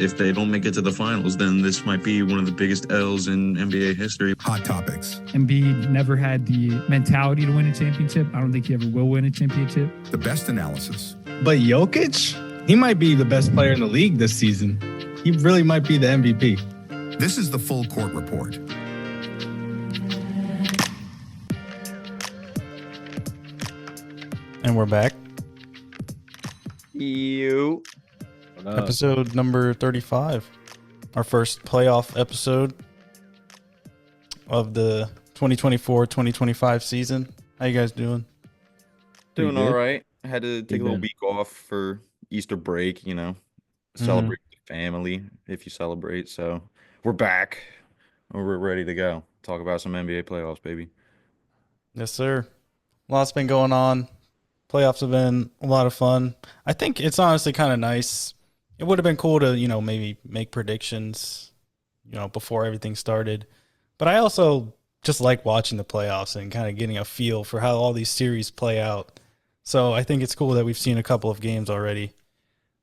if they don't make it to the finals, then this might be one of the biggest L's in NBA history. Hot topics. Embiid never had the mentality to win a championship. I don't think he ever will win a championship. The best analysis. But Jokic, he might be the best player in the league this season. He really might be the MVP. This is the Full Court Report. And we're back. You. Episode number 35. Our first playoff episode of the 2024-2025 season. How you guys doing? Doing all right. I had to take a little week off for Easter break, you know, celebrate with family if you celebrate. So we're back. We're ready to go. Talk about some NBA playoffs, baby. Yes, sir. Lots been going on. Playoffs have been a lot of fun. I think it's honestly kind of nice. It would have been cool to, maybe make predictions, before everything started. But I also just like watching the playoffs and kind of getting a feel for how all these series play out. So I think it's cool that we've seen a couple of games already.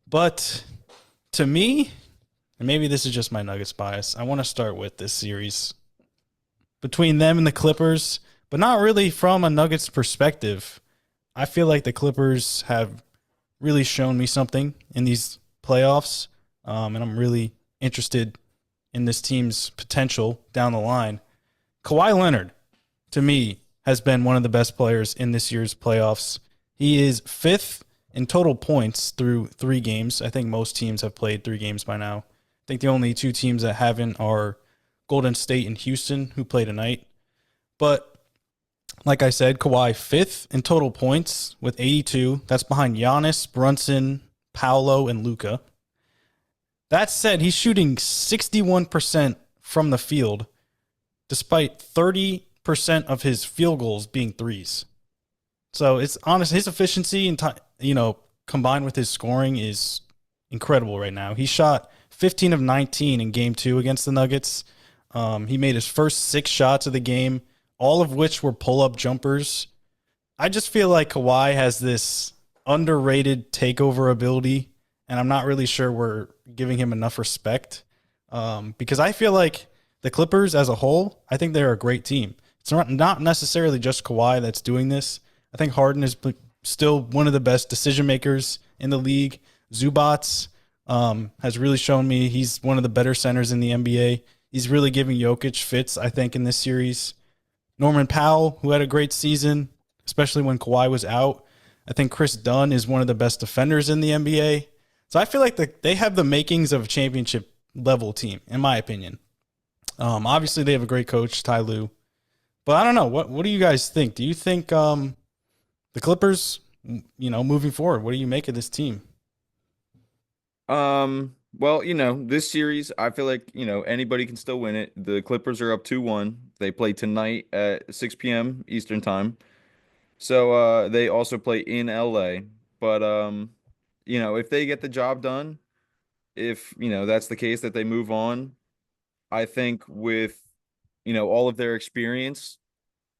But to me, and maybe this is just my Nuggets bias, I want to start with this series between them and the Clippers, but not really from a Nuggets perspective. I feel like the Clippers have really shown me something in these playoffs, and I'm really interested in this team's potential down the line. Kawhi Leonard, to me, has been one of the best players in this year's playoffs. He is fifth in total points through 3 games. I think most teams have played 3 games by now. I think the only 2 teams that haven't are Golden State and Houston, who play tonight. But like I said, Kawhi fifth in total points with 82. That's behind Giannis, Brunson, Paolo, and Luka. That said, he's shooting 61% from the field, despite 30% of his field goals being threes. So it's honest, his efficiency and combined with his scoring is incredible right now. He shot 15 of 19 in Game 2 against the Nuggets. He made his first 6 shots of the game, all of which were pull-up jumpers. I just feel like Kawhi has this underrated takeover ability, and I'm not really sure we're giving him enough respect because I feel like the Clippers as a whole, I think they're a great team. It's not necessarily just Kawhi that's doing this. I think Harden is still one of the best decision makers in the league. Zubac has really shown me he's one of the better centers in the NBA. He's really giving Jokic fits, I think, in this series. Norman Powell, who had a great season, especially when Kawhi was out. I think Chris Dunn is one of the best defenders in the NBA. So I feel like they have the makings of a championship level team, in my opinion. Obviously, they have a great coach, Ty Lue. But I don't know. What do you guys think? Do you think the Clippers, moving forward, what do you make of this team? Well, this series, I feel like, anybody can still win it. The Clippers are up 2-1. They play tonight at 6 p.m. Eastern time. So they also play in LA. But, if they get the job done, if, that's the case that they move on, I think with, all of their experience,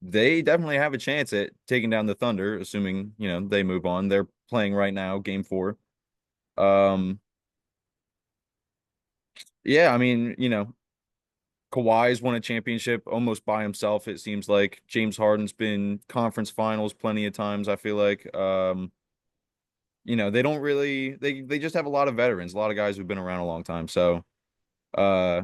they definitely have a chance at taking down the Thunder, assuming, they move on. They're playing right now, Game 4. Yeah, I mean, Kawhi's won a championship almost by himself, it seems like. James Harden's been conference finals plenty of times, I feel like. They don't really they just have a lot of veterans, a lot of guys who've been around a long time. So a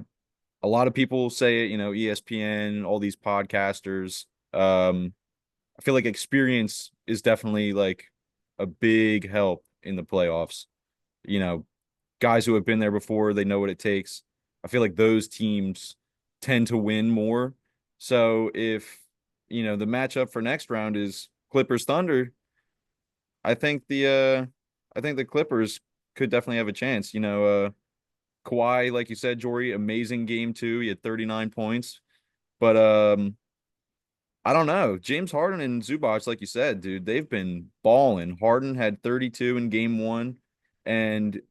lot of people say it, ESPN, all these podcasters. I feel like experience is definitely like a big help in the playoffs. Guys who have been there before, they know what it takes. I feel like those teams tend to win more. So if, the matchup for next round is Clippers Thunder, I think the Clippers could definitely have a chance. Kawhi, like you said, Jorie, amazing Game 2. He had 39 points. But I don't know. James Harden and Zubac, like you said, dude, they've been balling. Harden had 32 in Game 1, and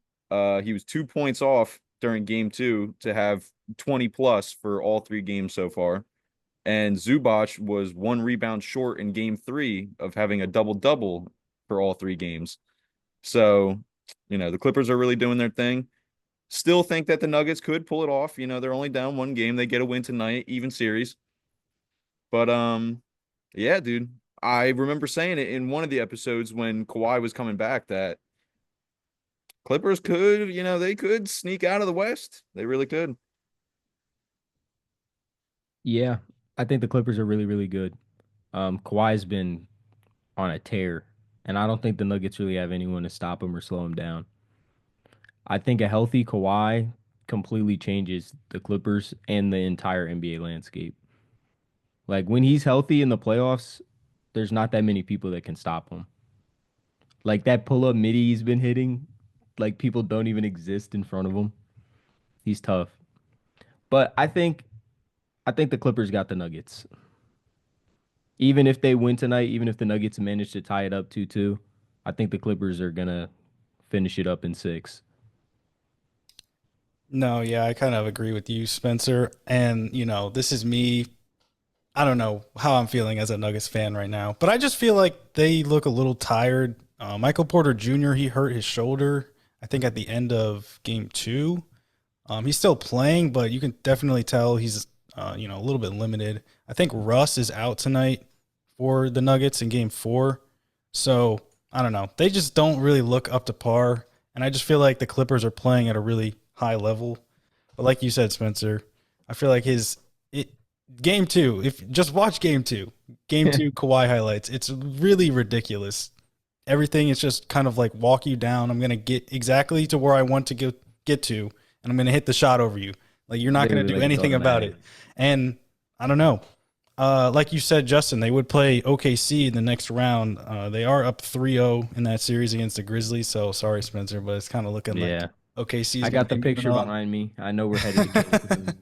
he was 2 points off during Game 2 to have 20 plus for all 3 games so far. And Zubac was 1 rebound short in Game 3 of having a double-double for all 3 games. So, the Clippers are really doing their thing. Still think that the Nuggets could pull it off. They're only down one game. They get a win tonight, even series. But yeah, dude. I remember saying it in one of the episodes when Kawhi was coming back that Clippers could, they could sneak out of the West. They really could. Yeah, I think the Clippers are really, really good. Kawhi's been on a tear, and I don't think the Nuggets really have anyone to stop him or slow him down. I think a healthy Kawhi completely changes the Clippers and the entire NBA landscape. Like when he's healthy in the playoffs, there's not that many people that can stop him. Like that pull-up midi he's been hitting, like people don't even exist in front of him. He's tough. But I think the Clippers got the Nuggets. Even if they win tonight, even if the Nuggets manage to tie it up 2-2, I think the Clippers are gonna finish it up in 6. No, yeah, I kind of agree with you, Spencer. And, this is me. I don't know how I'm feeling as a Nuggets fan right now, but I just feel like they look a little tired. Michael Porter Jr., he hurt his shoulder, I think, at the end of game 2. He's still playing, but you can definitely tell he's, a little bit limited. I think Russ is out tonight for the Nuggets in game 4. So I don't know. They just don't really look up to par. And I just feel like the Clippers are playing at a really high level. But like you said, Spencer, I feel like game 2, if just watch game 2, Kawhi highlights, it's really ridiculous. Everything is just kind of like walk you down. I'm going to get exactly to where I want to get to, and I'm going to hit the shot over you. Like you're not going to do anything about it. And I don't know. Like you said, Justin, they would play OKC in the next round. They are up 3-0 in that series against the Grizzlies. So sorry, Spencer, but it's kind of looking like OKC. I got the picture behind me. I know we're headed to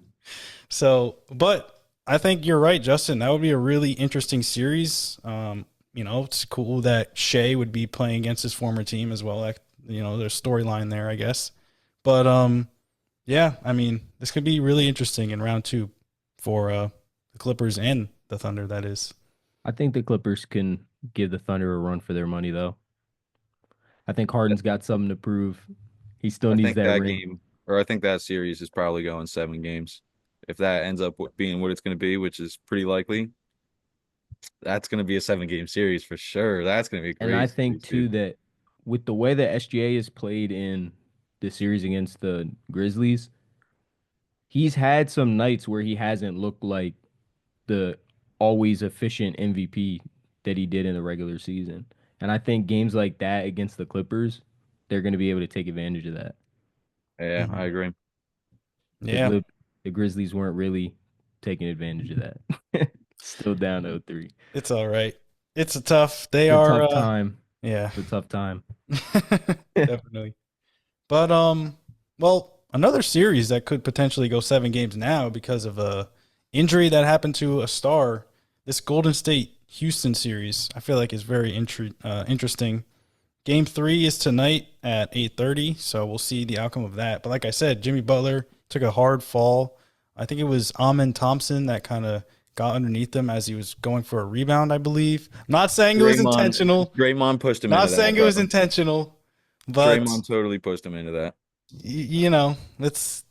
So, but I think you're right, Justin. That would be a really interesting series. It's cool that Shea would be playing against his former team as well. Like, there's storyline there, I guess. But yeah, I mean, this could be really interesting in round 2 for the Clippers and the Thunder, that is. I think the Clippers can give the Thunder a run for their money, though. I think Harden's got something to prove. He still needs that ring. Game, or I think that series is probably going 7 games. If that ends up being what it's going to be, which is pretty likely, that's going to be a 7-game series for sure. That's going to be great. And I think, too, that with the way that SGA is played in the series against the Grizzlies, he's had some nights where he hasn't looked like the always efficient MVP that he did in the regular season. And I think games like that against the Clippers, they're going to be able to take advantage of that. Yeah, I agree. Yeah. The Grizzlies weren't really taking advantage of that. Still down 0-3. It's all right. It's a tough. Tough time. Yeah. It's a tough time. Definitely. But well, another series that could potentially go 7 games now because of a injury that happened to a star. This Golden State Houston series, I feel like is very interesting. Game 3 is tonight at 8:30, so we'll see the outcome of that. But like I said, Jimmy Butler took a hard fall. I think it was Amen Thompson that kind of got underneath him as he was going for a rebound, I believe. I'm not saying it was intentional. Draymond pushed him not into that. Not saying it was intentional, but Draymond totally pushed him into that. This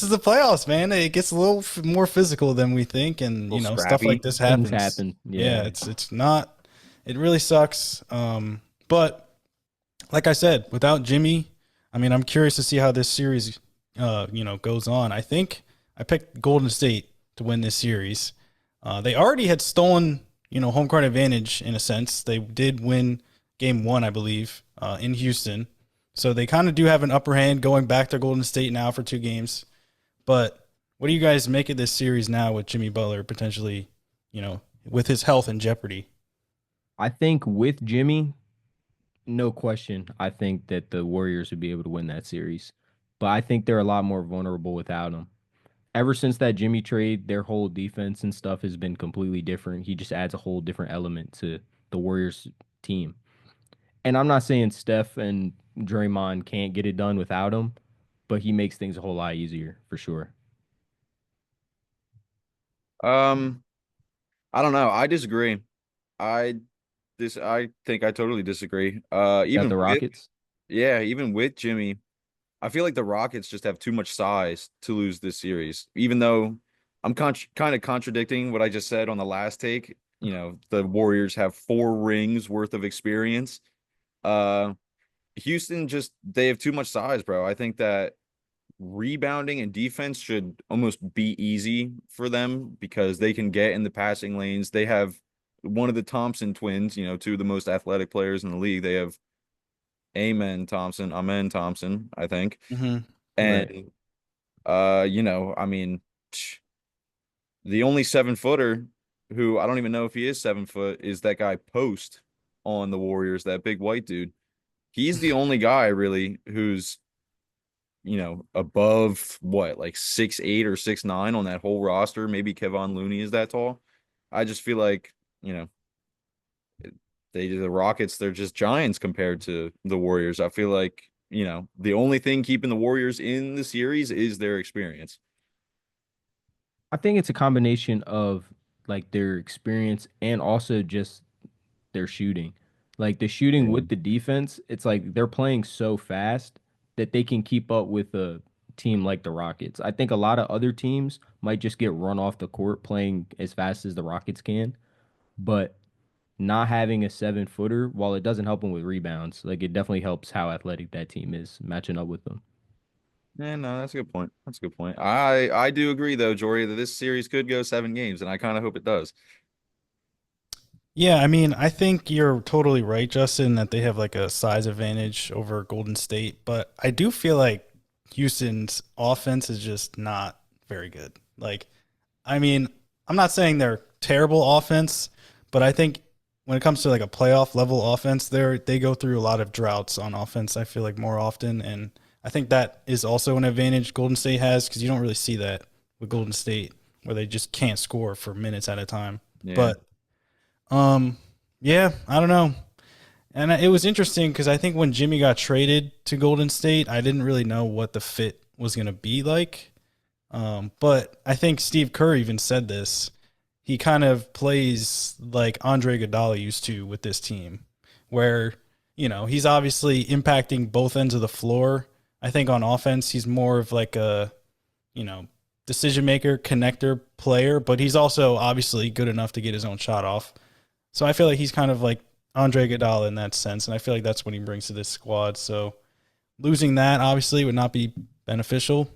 is the playoffs, man. It gets a little more physical than we think, and scrappy. Stuff like this happens. Things happen. Yeah, it's not. It really sucks. But like I said, without Jimmy, I mean, I'm curious to see how this series, goes on. I think I picked Golden State to win this series. They already had stolen, home court advantage in a sense. They did win game 1, I believe, in Houston. So they kind of do have an upper hand going back to Golden State now for 2 games. But what do you guys make of this series now with Jimmy Butler potentially, with his health in jeopardy? I think with Jimmy, no question, I think that the Warriors would be able to win that series. But I think they're a lot more vulnerable without him. Ever since that Jimmy trade, their whole defense and stuff has been completely different. He just adds a whole different element to the Warriors team. And I'm not saying Steph and Draymond can't get it done without him, but he makes things a whole lot easier for sure. I don't know. I disagree. I think I totally disagree. Even the Rockets? Even with Jimmy, I feel like the Rockets just have too much size to lose this series. Even though I'm kind of contradicting what I just said on the last take. You know, the Warriors have 4 rings worth of experience. Uh, Houston they have too much size, bro. I think that rebounding and defense should almost be easy for them because they can get in the passing lanes. They have one of the Thompson twins, you know, 2 of the most athletic players in the league. They have Amen Thompson, I think. Mm-hmm. And you know, I mean, the only 7-footer who I don't even know if he is 7 foot is that guy Post on the Warriors, that big white dude. He's the only guy really who's, you know, above what, like 6'8" or 6'9" on that whole roster. Maybe Kevon Looney is that tall. I just feel like, you know, the Rockets, they're just giants compared to the Warriors. I feel like, you know, the only thing keeping the Warriors in the series is their experience. I think it's a combination of like their experience and also just their shooting. Like the shooting Yeah. with the defense, it's like they're playing so fast that they can keep up with a team like the Rockets. I think a lot of other teams might just get run off the court playing as fast as the Rockets can, but not having a 7 footer, while it doesn't help them with rebounds, like it definitely helps how athletic that team is matching up with them. Yeah, no, that's a good point. That's a good point. I do agree though, Jory, that this series could go 7 games, and I kind of hope it does. Yeah, I mean, I think you're totally right, Justin, that they have like a size advantage over Golden State, but I do feel like Houston's offense is just not very good. Like, I mean, I'm not saying they're terrible offense, but I think when it comes to like a playoff level offense, they go through a lot of droughts on offense. I feel like more often, and I think that is also an advantage Golden State has because you don't really see that with Golden State where they just can't score for minutes at a time. Yeah. But yeah, I don't know. And it was interesting because I think when Jimmy got traded to Golden State, I didn't really know what the fit was going to be like. But I think Steve Kerr even said this. He kind of plays like Andre Iguodala used to with this team, where, you know, he's obviously impacting both ends of the floor. I think on offense, he's more of like a, you know, decision maker, connector player, but he's also obviously good enough to get his own shot off. So I feel like he's kind of like Andre Iguodala in that sense, and I feel like that's what he brings to this squad. So losing that obviously would not be beneficial,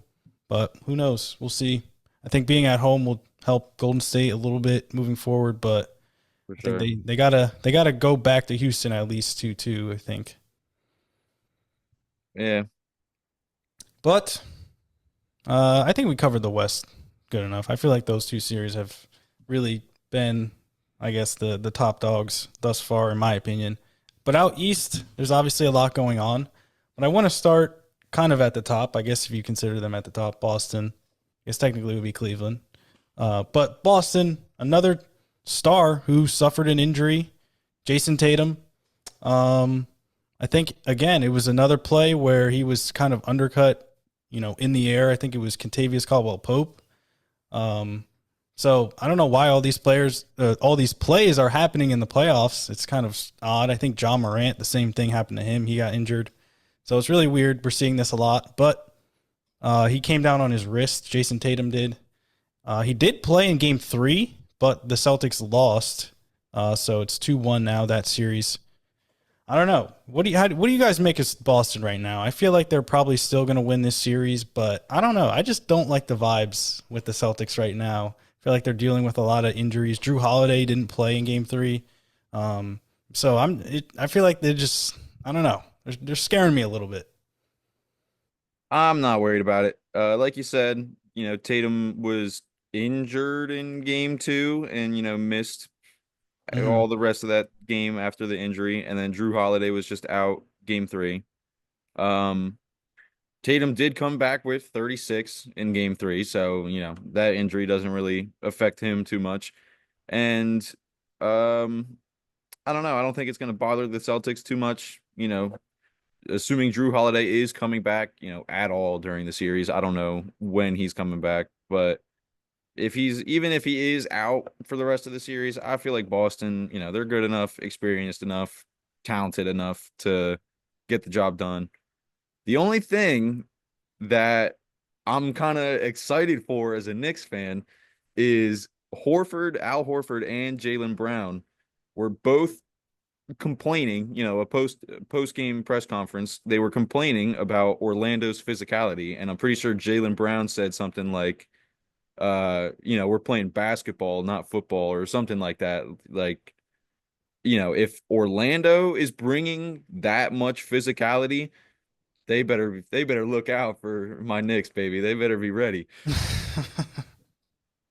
but who knows? We'll see. I think being at home will help Golden State a little bit moving forward, but For I sure. think they gotta go back to Houston at least 2-2, I think. Yeah. But I think we covered the West good enough. I feel like those 2 series have really been, I guess, the top dogs thus far, in my opinion. But out east, there's obviously a lot going on. But I want to start kind of at the top. I guess if you consider them at the top, Boston. I guess technically it would be Cleveland. But Boston, another star who suffered an injury, Jayson Tatum. I think, again, it was another play where he was kind of undercut, you know, in the air. I think it was Kentavious Caldwell-Pope. So I don't know why all these plays are happening in the playoffs. It's kind of odd. I think John Morant, the same thing happened to him. He got injured. So it's really weird. We're seeing this a lot, but he came down on his wrist. Jayson Tatum did. He did play in game 3, but the Celtics lost. So it's 2-1 now, that series. I don't know. What do you guys make of Boston right now? I feel like they're probably still going to win this series, but I don't know. I just don't like the vibes with the Celtics right now. I feel like they're dealing with a lot of injuries. Drew Holiday didn't play in game 3. So I feel like they're just, I don't know. They're scaring me a little bit. I'm not worried about it. Like you said, you know, Tatum was injured in game 2 and, you know, missed all the rest of that game after the injury. And then Drew Holiday was just out game 3. Tatum did come back with 36 in game 3. So, you know, that injury doesn't really affect him too much. And I don't know. I don't think it's going to bother the Celtics too much, you know, assuming Drew Holiday is coming back, you know, at all during the series. I don't know when he's coming back, but even if he is out for the rest of the series, I feel like Boston, you know, they're good enough, experienced enough, talented enough to get the job done. The only thing that I'm kind of excited for as a Knicks fan is Al Horford and Jaylen Brown were both complaining, a post game press conference. They were complaining about Orlando's physicality, and I'm pretty sure Jaylen Brown said something like, we're playing basketball, not football, or something like that. Like, if Orlando is bringing that much physicality, they better look out for my Knicks, baby. They better be ready.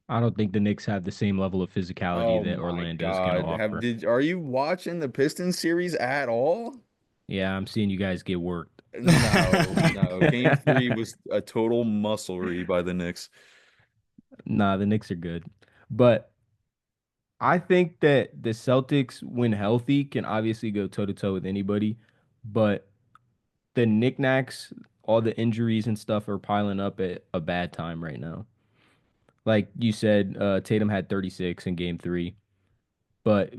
I don't think the Knicks have the same level of physicality Oh that my Orlando's going to God. offer. Are you watching the Pistons series at all? Yeah, I'm seeing you guys get worked. No, no. Game three was a total musclery by the Knicks. Nah, the Knicks are good. But I think that the Celtics, when healthy, can obviously go toe to toe with anybody. But the knickknacks, all the injuries and stuff are piling up at a bad time right now. Like you said, Tatum had 36 in game three, but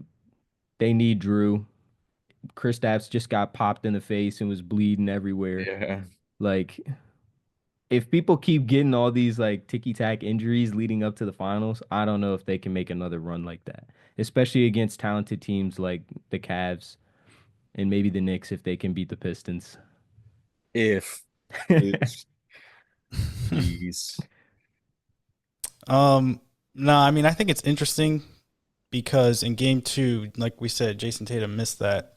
they need Drew. Kristaps just got popped in the face and was bleeding everywhere. Yeah. Like, if people keep getting all these like ticky tack injuries leading up to the finals, I don't know if they can make another run like that, especially against talented teams like the Cavs and maybe the Knicks if they can beat the Pistons. If it's jeez. No, I mean, I think it's interesting because in game two, like we said, Jayson Tatum missed that.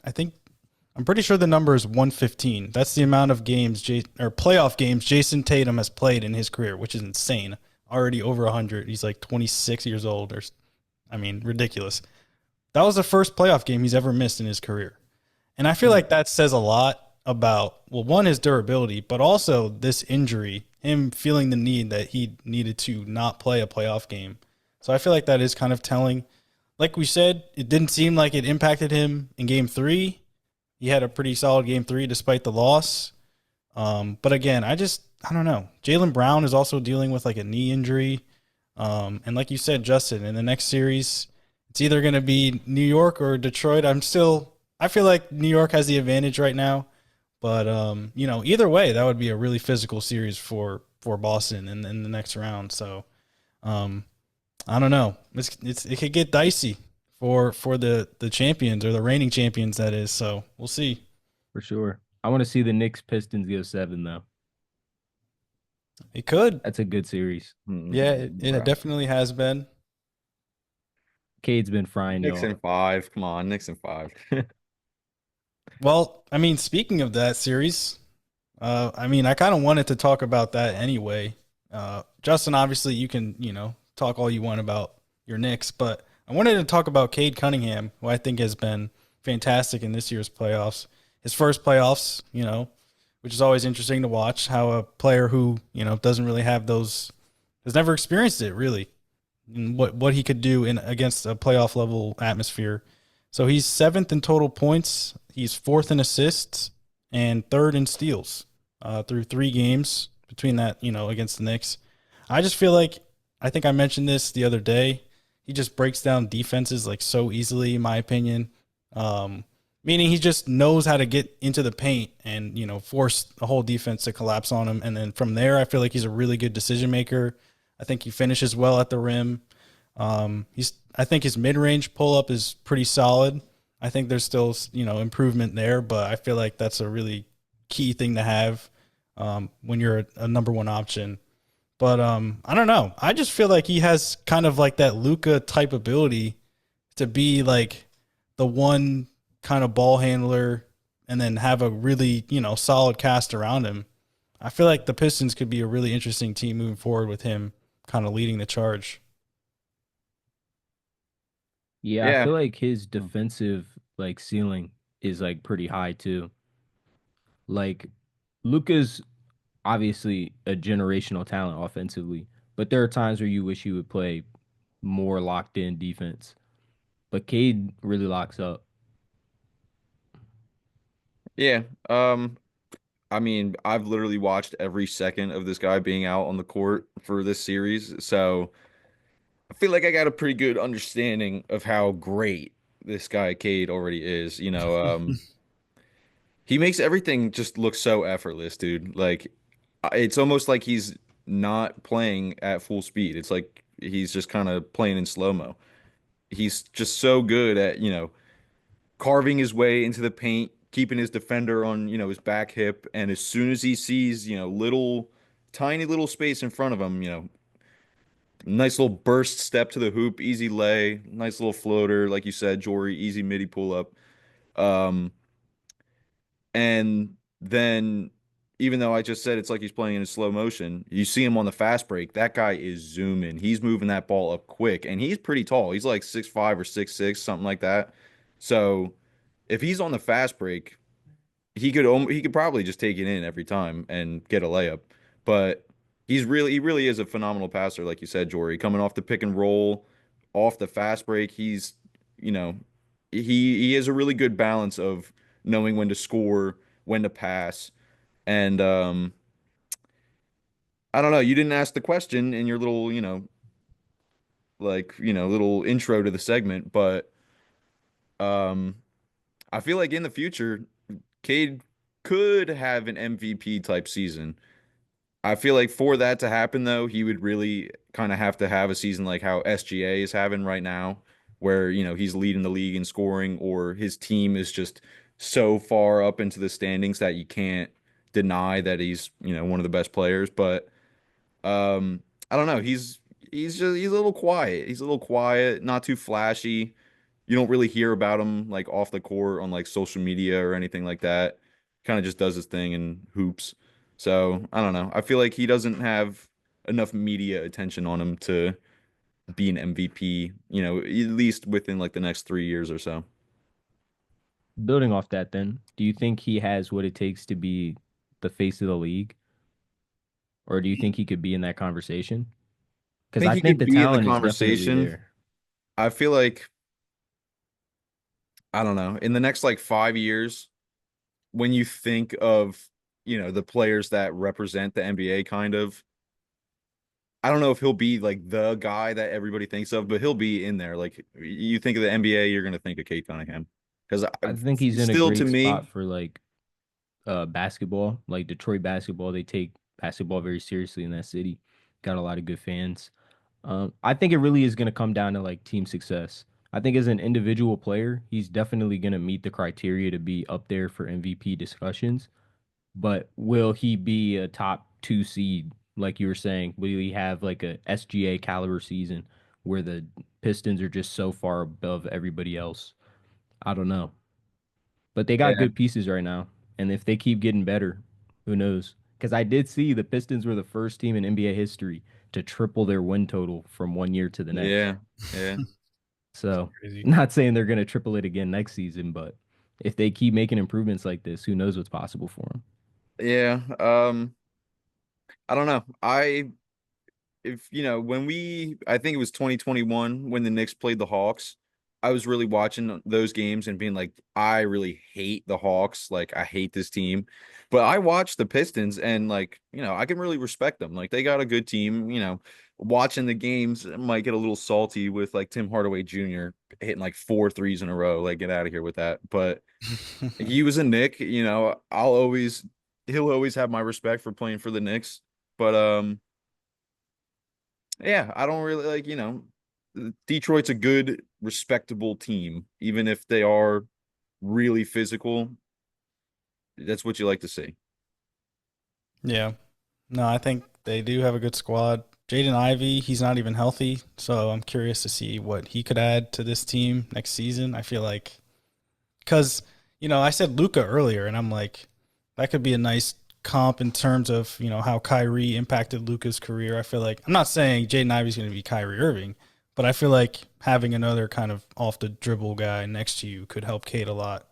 I'm pretty sure the number is 115. That's the amount of games or playoff games Jayson Tatum has played in his career, which is insane. Already over 100. He's like 26 years old, ridiculous. That was the first playoff game he's ever missed in his career. And I feel like that says a lot about, well, one, his durability, but also this injury, him feeling the need that he needed to not play a playoff game. So I feel like that is kind of telling. Like we said, it didn't seem like it impacted him in game three. He had a pretty solid game three despite the loss. But again, I don't know. Jaylen Brown is also dealing with like a knee injury. And like you said, Justin, in the next series, it's either going to be New York or Detroit. I feel like New York has the advantage right now. But, either way, that would be a really physical series for Boston in the next round. So, I don't know. It could get dicey for the champions or the reigning champions, that is. So we'll see. For sure. I want to see the Knicks Pistons go 7 though. It could. That's a good series. Yeah, it definitely has been. Cade's been frying Knicks y'all. in 5. Come on, Knicks in 5. Well, I mean, speaking of that series, I kind of wanted to talk about that anyway. Justin, obviously, you can, talk all you want about your Knicks, but I wanted to talk about Cade Cunningham, who I think has been fantastic in this year's playoffs. His first playoffs, which is always interesting to watch how a player who, doesn't really have those, has never experienced it really, and what he could do against a playoff level atmosphere. So he's 7th in total points. He's 4th in assists and 3rd in steals through 3 games between that, against the Knicks. I just feel like, I think I mentioned this the other day, he just breaks down defenses like so easily, in my opinion. Meaning he just knows how to get into the paint and, force the whole defense to collapse on him. And then from there, I feel like he's a really good decision maker. I think he finishes well at the rim. I think his mid-range pull-up is pretty solid. I think there's still, improvement there, but I feel like that's a really key thing to have when you're a number one option. But I don't know. I just feel like he has kind of like that Luka type ability to be like the one kind of ball handler and then have a really, solid cast around him. I feel like the Pistons could be a really interesting team moving forward with him kind of leading the charge. Yeah, I Yeah. feel like his defensive like ceiling is like pretty high too. Like Luka's obviously a generational talent offensively, but there are times where you wish he would play more locked in defense. But Cade really locks up. Yeah. I mean, I've literally watched every second of this guy being out on the court for this series, so I feel like I got a pretty good understanding of how great this guy Cade already is. He makes everything just look so effortless, dude. Like It's almost like he's not playing at full speed. It's like he's just kind of playing in slow-mo. He's just so good at, carving his way into the paint, keeping his defender on, his back hip, and as soon as he sees, tiny little space in front of him, nice little burst step to the hoop, easy lay, nice little floater, like you said, Jorie, easy midi pull up. Um, and then even though I just said it's like he's playing in slow motion, you see him on the fast break. That guy is zooming. He's moving that ball up quick, and he's pretty tall. He's like 6'5" or 6'6", something like that. So if he's on the fast break, he could probably just take it in every time and get a layup. But he really is a phenomenal passer, like you said, Jory. Coming off the pick and roll, off the fast break, you know, he has a really good balance of knowing when to score, when to pass, and I don't know. You didn't ask the question in your little, little intro to the segment, but um, I feel like in the future, Cade could have an MVP type season. I feel like for that to happen, though, he would really kind of have to have a season like how SGA is having right now, where, he's leading the league in scoring, or his team is just so far up into the standings that you can't deny that he's, one of the best players. But I don't know. He's a little quiet. He's a little quiet, not too flashy. You don't really hear about him like off the court on like social media or anything like that. Kind of just does his thing and hoops. So I don't know. I feel like he doesn't have enough media attention on him to be an MVP, at least within like the next 3 years or so. Building off that, then, do you think he has what it takes to be the face of the league, or do you think he could be in that conversation? I Because think I he think could the be in the talent is definitely conversation. there. I feel like, I don't know, in the next like 5 years, when you think of, the players that represent the NBA kind of, I don't know if he'll be like the guy that everybody thinks of, but he'll be in there. Like you think of the NBA, you're gonna think of Cade Cunningham. Because I think he's in a still to great spot me, for like basketball, like Detroit basketball. They take basketball very seriously in that city. Got a lot of good fans. I think it really is going to come down to like team success. I think as an individual player, he's definitely going to meet the criteria to be up there for MVP discussions. But will he be a top two seed, like you were saying? Will he have like a SGA caliber season where the Pistons are just so far above everybody else? I don't know. But they got yeah, good pieces right now. And if they keep getting better, who knows? Because I did see the Pistons were the first team in NBA history to triple their win total from one year to the next. yeah, yeah, So, Crazy. not saying they're going to triple it again next season, but if they keep making improvements like this, who knows what's possible for them? yeah. I don't know. If when I think it was 2021 when the Knicks played the Hawks, I was really watching those games and being like, I really hate the Hawks. Like, I hate this team. But I watched the Pistons and like, I can really respect them. Like, they got a good team. Watching the games I might get a little salty with like Tim Hardaway Jr. hitting like 4 threes in a row. Like, get out of here with that. But he was a Knick. He'll always have my respect for playing for the Knicks. But yeah, I don't really like, Detroit's a good, respectable team, even if they are really physical. That's what you like to see. Yeah. No, I think they do have a good squad. Jaden Ivey, he's not even healthy, so I'm curious to see what he could add to this team next season. I feel like because I said Luca earlier, and I'm like that could be a nice comp in terms of how Kyrie impacted Luca's career. I feel like I'm not saying Jaden Ivey's going to be Kyrie Irving, but I feel like having another kind of off the dribble guy next to you could help Cade a lot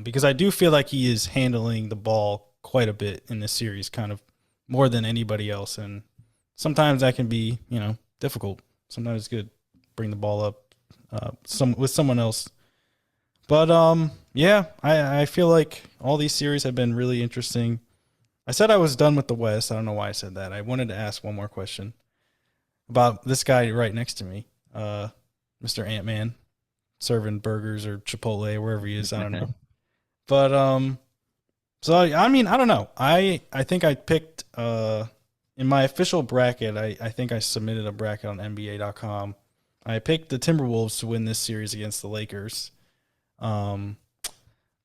because I do feel like he is handling the ball quite a bit in this series, kind of more than anybody else, and sometimes that can be difficult. Sometimes it's good to bring the ball up with someone else. But yeah, I feel like all these series have been really interesting. I said I was done with the West. I don't know why I said that. I wanted to ask one more question about this guy right next to me, Mr. Ant-Man, serving burgers or Chipotle or wherever he is. I don't know. But So I mean, I don't know. I think I picked in my official bracket, I think I submitted a bracket on NBA.com. I picked the Timberwolves to win this series against the Lakers. Um,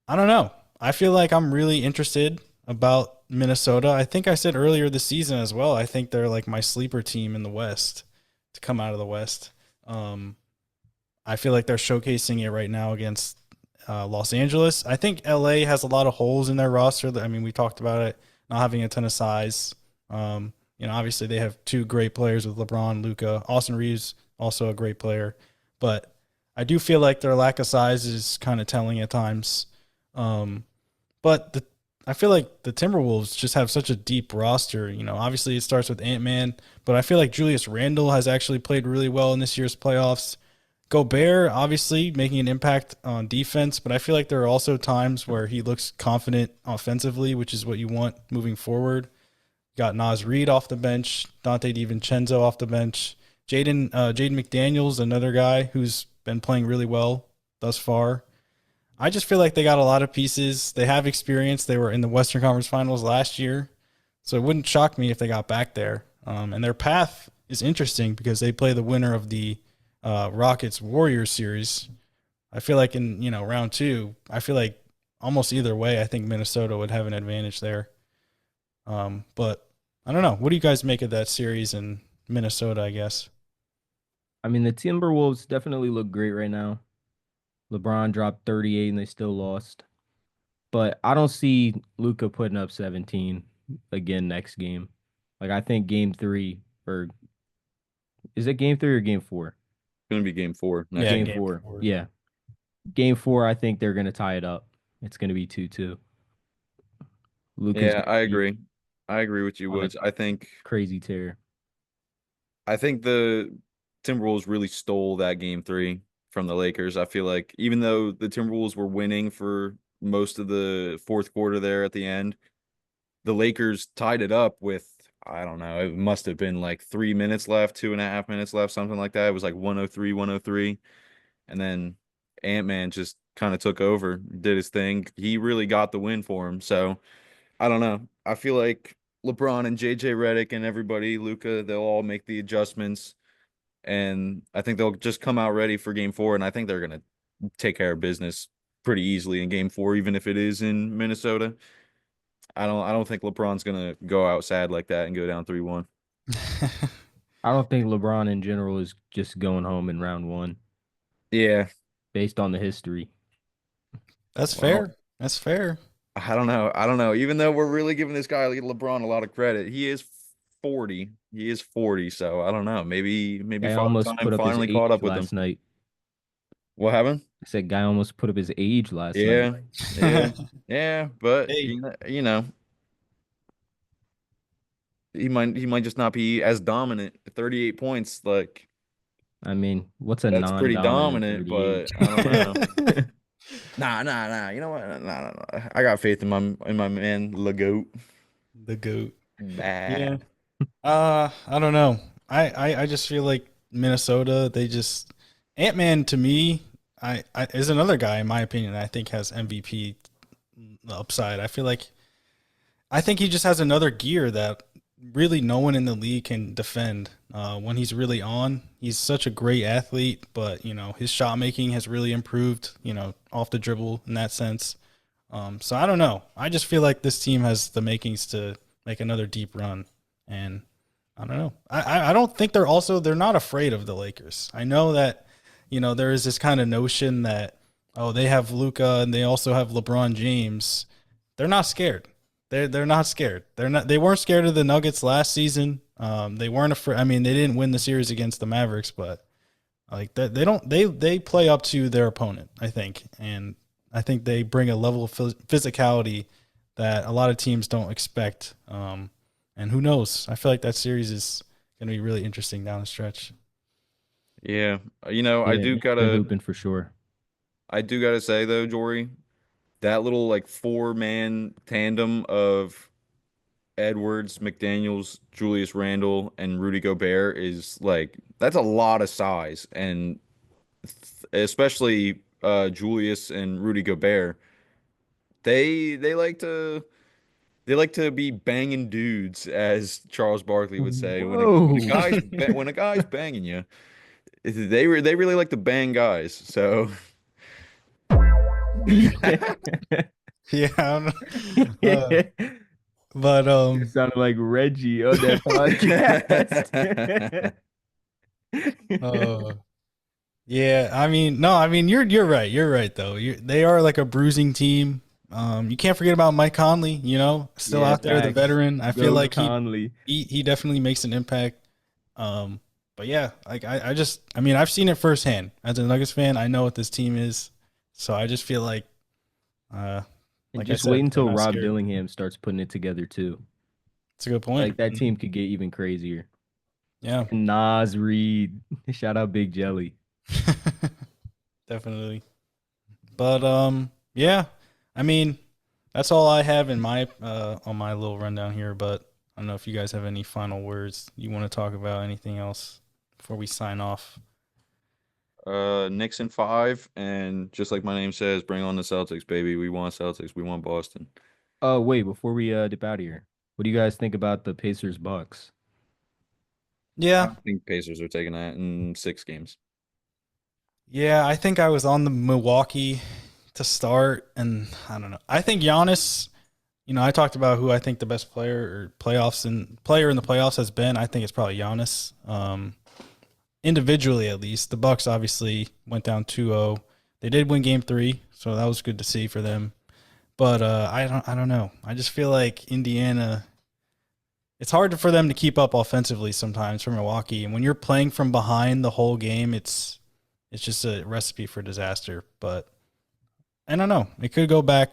I don't know. I feel like I'm really interested about Minnesota. I think I said earlier this season as well. I think they're like my sleeper team in the West to come out of the West. Um, I feel like they're showcasing it right now against Los Angeles. I think LA has a lot of holes in their roster. I mean, we talked about it, not having a ton of size. Obviously they have two great players with LeBron, Luca, Austin Reeves, also a great player, but I do feel like their lack of size is kind of telling at times. Um, but I feel like the Timberwolves just have such a deep roster. Obviously it starts with Ant-Man, but I feel like Julius Randle has actually played really well in this year's playoffs. Gobert, obviously, making an impact on defense, but I feel like there are also times where he looks confident offensively, which is what you want moving forward. Got Naz Reid off the bench, Dante DiVincenzo off the bench, Jaden McDaniels, another guy who's been playing really well thus far. I just feel like they got a lot of pieces. They have experience. They were in the Western Conference Finals last year, so it wouldn't shock me if they got back there. And their path is interesting because they play the winner of the Rockets Warriors series. I feel like in round two, I feel like almost either way, I think Minnesota would have an advantage there. But I don't know. What do you guys make of that series in Minnesota? I guess. I mean, the Timberwolves definitely look great right now. LeBron dropped 38 and they still lost. But I don't see Luca putting up 17 again next game. Like I think game 3 or is it game 3 or game 4? Going to be game 4 next Yeah, game. Game game 4. four. Yeah. Game 4, I think they're going to tie it up. It's going to be 2-2. Luca's Yeah, going I to be agree. I agree with you, on a Woods. crazy tear. I think the Timberwolves really stole that game 3 from the Lakers. I feel like even though the Timberwolves were winning for most of the fourth quarter there at the end, the Lakers tied it up with, I don't know, it must have been like 3 minutes left, 2.5 minutes left, something like that. It was like 103, 103. And then Ant-Man just kind of took over, did his thing. He really got the win for him. So I don't know. I feel like LeBron and JJ Redick and everybody, Luca, they'll all make the adjustments. And I think they'll just come out ready for game 4. And I think they're going to take care of business pretty easily in game 4, even if it is in Minnesota. I don't think LeBron's gonna go out sad like that and go down 3-1. I don't think LeBron in general is just going home in round 1 Yeah. based on the history. That's Well, fair. That's fair. I don't know. I don't know. Even though we're really giving this guy like LeBron a lot of credit, he is 40. He is 40, so I don't know. Maybe Guy Father almost Time put up his finally age caught up with him. last night. What happened? I said guy almost put up his age last night. Yeah. Yeah. Yeah, but Hey. he might just not be as dominant. 38 points, like I mean, what's a that's pretty non-dominant dominant, 38? but I don't know. Nah. You know what? Nah. I got faith in my man Legoat. The goat. Bah. Yeah. I don't know. I just feel like Minnesota, they just Ant-Man to me, I is another guy in my opinion I think has MVP upside. I think he just has another gear that really no one in the league can defend. When he's really on, he's such a great athlete, but his shot making has really improved. Off the dribble in that sense. So I don't know. I just feel like this team has the makings to make another deep run, and I don't know. I don't think they're not afraid of the Lakers. I know that there is this kind of notion that they have Luca and they also have LeBron James. They're not scared. They're not scared. They weren't scared of the Nuggets last season. They weren't afraid. I mean, they didn't win the series against the Mavericks, but like they play up to their opponent, I think. And I think they bring a level of physicality that a lot of teams don't expect. And who knows? I feel like that series is going to be really interesting down the stretch. Yeah. I Yeah, do they're gotta hooping for sure. say though, Jory, that little like 4-man tandem of Edwards, McDaniels, Julius Randle, and Rudy Gobert is like that's a lot of size, and especially Julius and Rudy Gobert. They like to be banging dudes, as Charles Barkley would say. Whoa. When a guy's banging you, they really like to bang guys. So Yeah, I don't know. But You sounded like Reggie on that podcast. yeah, I mean, no, I mean you're right. You're right though. They are like a bruising team. You can't forget about Mike Conley, still Yeah, out there, the facts. veteran. I feel Go like Conley. he definitely makes an impact. But yeah, like I mean, I've seen it firsthand. As a Nuggets fan, I know what this team is. So I just feel like And like I just said, wait they're until not Rob scared. Dillingham starts putting it together too. It's a good point. Like that team could get even crazier. Yeah. And Nas Reed. Shout out Big Jelly. Definitely. But yeah. I mean, that's all I have in my on my little rundown here, but I don't know if you guys have any final words you want to talk about, anything else before we sign off. Knicks in 5, and just like my name says, bring on the Celtics, baby. We want Celtics. We want Boston. Oh, wait, before we dip out of here. What do you guys think about the Pacers Bucks? I Yeah. think Pacers are taking that in 6 games. Yeah, I think I was on the Milwaukee to start, and I don't know. I think Giannis, I talked about who I think the best player in the playoffs has been. I think it's probably Giannis. Individually, at least, the Bucks obviously went down 2-0. They did win Game 3, so that was good to see for them. But I don't know. I just feel like Indiana. It's hard for them to keep up offensively sometimes for Milwaukee, and when you're playing from behind the whole game, it's just a recipe for disaster. But I don't know. It could go back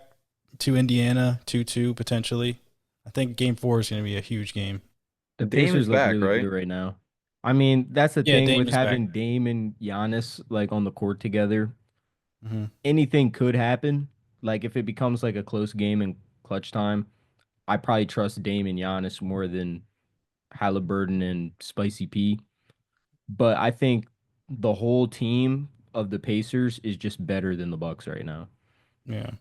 to Indiana 2-2 potentially. I think Game 4 is going to be a huge game. The Dame Pacers is look back, really right? good right now. I mean, that's the Yeah, thing Dame with is back. having Dame and Giannis like on the court together. Mm-hmm. Anything could happen. Like if it becomes like a close game in clutch time, I probably trust Dame and Giannis more than Halliburton and Spicy P. But I think the whole team of the Pacers is just better than the Bucks right now. Yeah.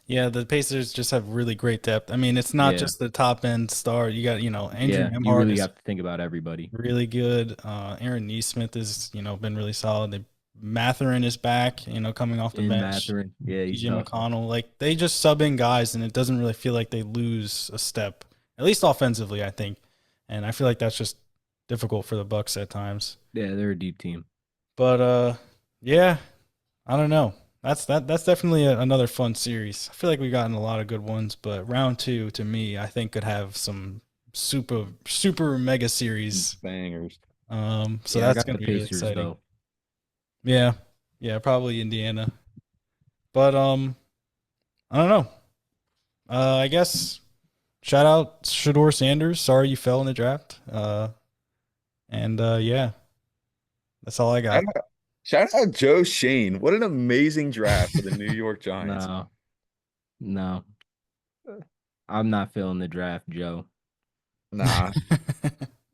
Yeah, the Pacers just have really great depth. I mean, it's not Yeah. just the top end star. You got, Andrew Yeah, you Nembhard really is have to think about everybody. really good. Aaron Nesmith is, been really solid. Mathurin is back, coming off the In bench. Mathurin. Yeah, he's DJ tough. McConnell, like they just sub in guys, and it doesn't really feel like they lose a step, at least offensively, I think. And I feel like that's just difficult for the Bucks at times. Yeah, they're a deep team. But yeah, I don't know. That's definitely another fun series. I feel like we've gotten a lot of good ones, but round 2 to me, I think could have some super mega series. Bangers. So Yeah, I that's got gonna the be really Pacers exciting. though. Yeah, probably Indiana. But I don't know. I guess shout out Shador Sanders. Sorry you fell in the draft. And yeah, that's all I got. Shout out Joe Shane. What an amazing draft for the New York Giants. No. I'm not feeling the draft, Joe. Nah.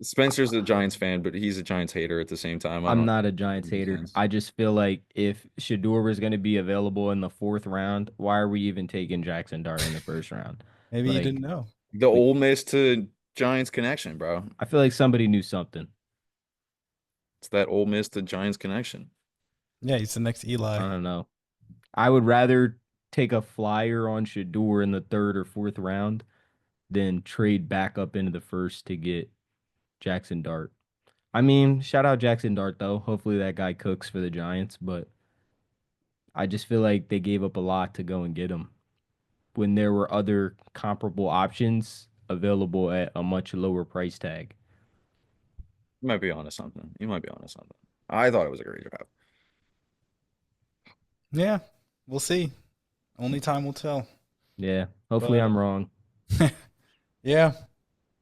Spencer's a Giants fan, but he's a Giants hater at the same time. I'm not a Giants hater. sense. I just feel like if Shador was going to be available in the 4th round, why are we even taking Jackson Dart in the 1st round? Maybe you Like, didn't know. The Ole Miss to Giants connection, bro. I feel like somebody knew something. It's that Ole Miss to Giants connection. Yeah, he's the next I Eli. don't know. I would rather take a flyer on Shador in the 3rd or 4th round than trade back up into the 1st to get Jackson Dart. I mean, shout out Jackson Dart, though. Hopefully that guy cooks for the Giants, but I just feel like they gave up a lot to go and get him when there were other comparable options available at a much lower price tag. You might be onto something. I thought it was a great draft. Yeah, we'll see. Only time will tell. Yeah, hopefully But- I'm wrong. Yeah.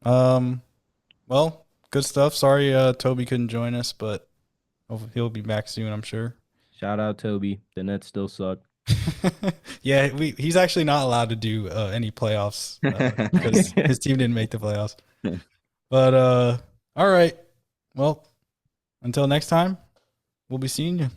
Well, good stuff. Sorry, Toby couldn't join us, but he'll be back soon, I'm sure. Shout out Toby. The Nets still suck. Yeah, he's actually not allowed to do any playoffs because his team didn't make the playoffs. But all right. Well, until next time, we'll be seeing you.